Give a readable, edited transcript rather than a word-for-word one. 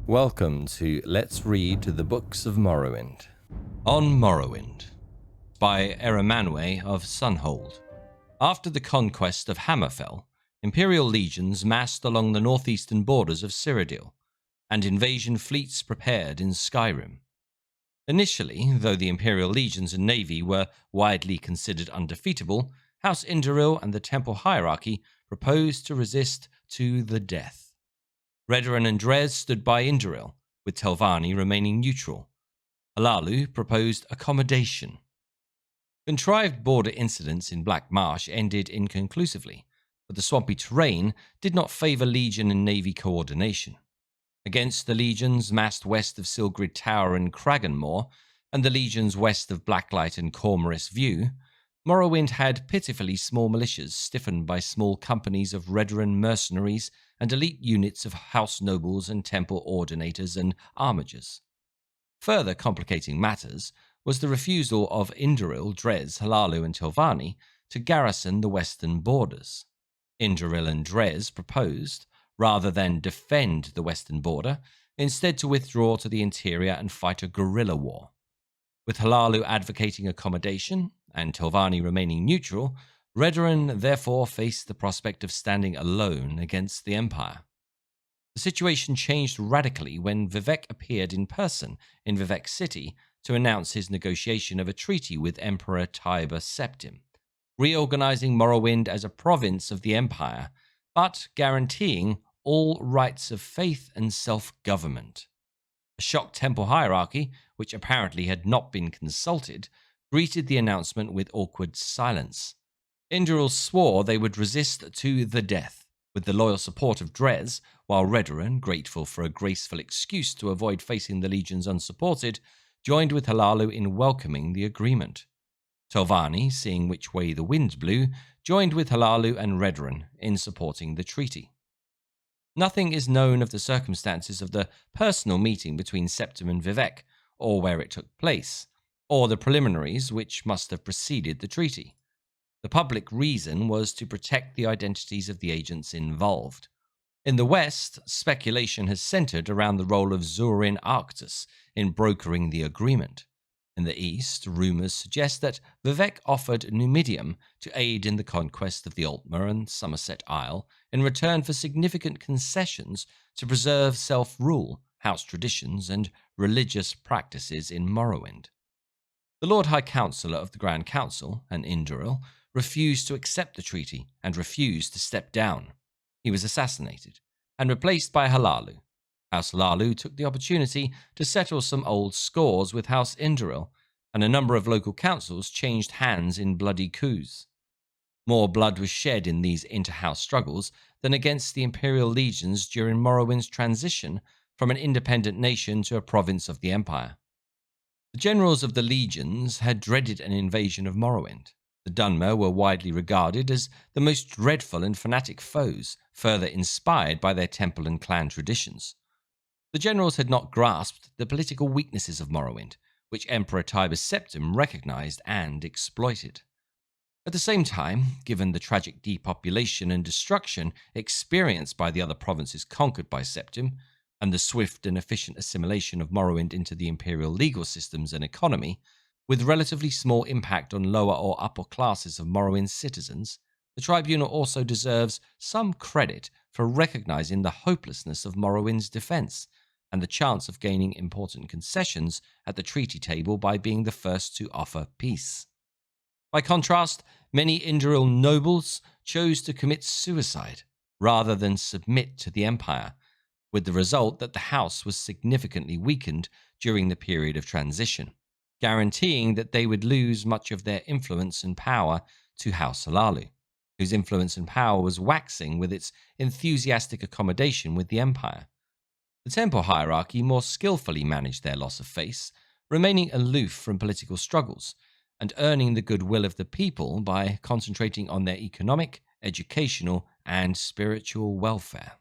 Welcome to Let's Read the Books of Morrowind. On Morrowind, by Eramanwe of Sunhold. After the conquest of Hammerfell, Imperial legions massed along the northeastern borders of Cyrodiil, and invasion fleets prepared in Skyrim. Initially, though the Imperial legions and navy were widely considered undefeatable, House Indoril and the Temple hierarchy proposed to resist to the death. Redoran and Dres stood by Indoril, with Telvanni remaining neutral. Hlaalu proposed accommodation. Contrived border incidents in Black Marsh ended inconclusively, but the swampy terrain did not favour Legion and Navy coordination. Against the legions massed west of Silgrid Tower and Kraganmore, and the legions west of Blacklight and Cormorus View, Morrowind had pitifully small militias stiffened by small companies of Redoran mercenaries and elite units of house nobles and temple ordinators and armigers. Further complicating matters was the refusal of Indoril, Dres, Hlaalu and Telvanni to garrison the western borders. Indoril and Dres proposed, rather than defend the western border, instead to withdraw to the interior and fight a guerrilla war. With Hlaalu advocating accommodation and Telvanni remaining neutral, Redoran therefore faced the prospect of standing alone against the Empire. The situation changed radically when Vivec appeared in person in Vivec City to announce his negotiation of a treaty with Emperor Tiber Septim, reorganizing Morrowind as a province of the Empire, but guaranteeing all rights of faith and self-government. A shocked temple hierarchy, which apparently had not been consulted, greeted the announcement with awkward silence. Indoril swore they would resist to the death, with the loyal support of Dres, while Redoran, grateful for a graceful excuse to avoid facing the legions unsupported, joined with Hlaalu in welcoming the agreement. Telvanni, seeing which way the wind blew, joined with Hlaalu and Redoran in supporting the treaty. Nothing is known of the circumstances of the personal meeting between Septim and Vivec, or where it took place, or the preliminaries which must have preceded the treaty. The public reason was to protect the identities of the agents involved. In the West, speculation has centered around the role of Zurin Arctus in brokering the agreement. In the East, rumors suggest that Vivec offered Numidium to aid in the conquest of the Altmer and Somerset Isle in return for significant concessions to preserve self-rule, house traditions, and religious practices in Morrowind. The Lord High Counselor of the Grand Council, an Indoril, refused to accept the treaty and refused to step down. He was assassinated and replaced by Hlaalu. House Hlaalu took the opportunity to settle some old scores with House Indoril, and a number of local councils changed hands in bloody coups. More blood was shed in these inter-house struggles than against the Imperial legions during Morrowind's transition from an independent nation to a province of the Empire. The generals of the legions had dreaded an invasion of Morrowind. The Dunmer were widely regarded as the most dreadful and fanatic foes, further inspired by their temple and clan traditions. The generals had not grasped the political weaknesses of Morrowind, which Emperor Tiber Septim recognized and exploited. At the same time, given the tragic depopulation and destruction experienced by the other provinces conquered by Septim, and the swift and efficient assimilation of Morrowind into the imperial legal systems and economy, with relatively small impact on lower or upper classes of Morrowind's citizens, the tribunal also deserves some credit for recognizing the hopelessness of Morrowind's defense and the chance of gaining important concessions at the treaty table by being the first to offer peace. By contrast, many Indoril nobles chose to commit suicide rather than submit to the Empire, with the result that the house was significantly weakened during the period of transition, guaranteeing that they would lose much of their influence and power to House Hlaalu, whose influence and power was waxing with its enthusiastic accommodation with the Empire. The temple hierarchy more skillfully managed their loss of face, remaining aloof from political struggles, and earning the goodwill of the people by concentrating on their economic, educational, and spiritual welfare.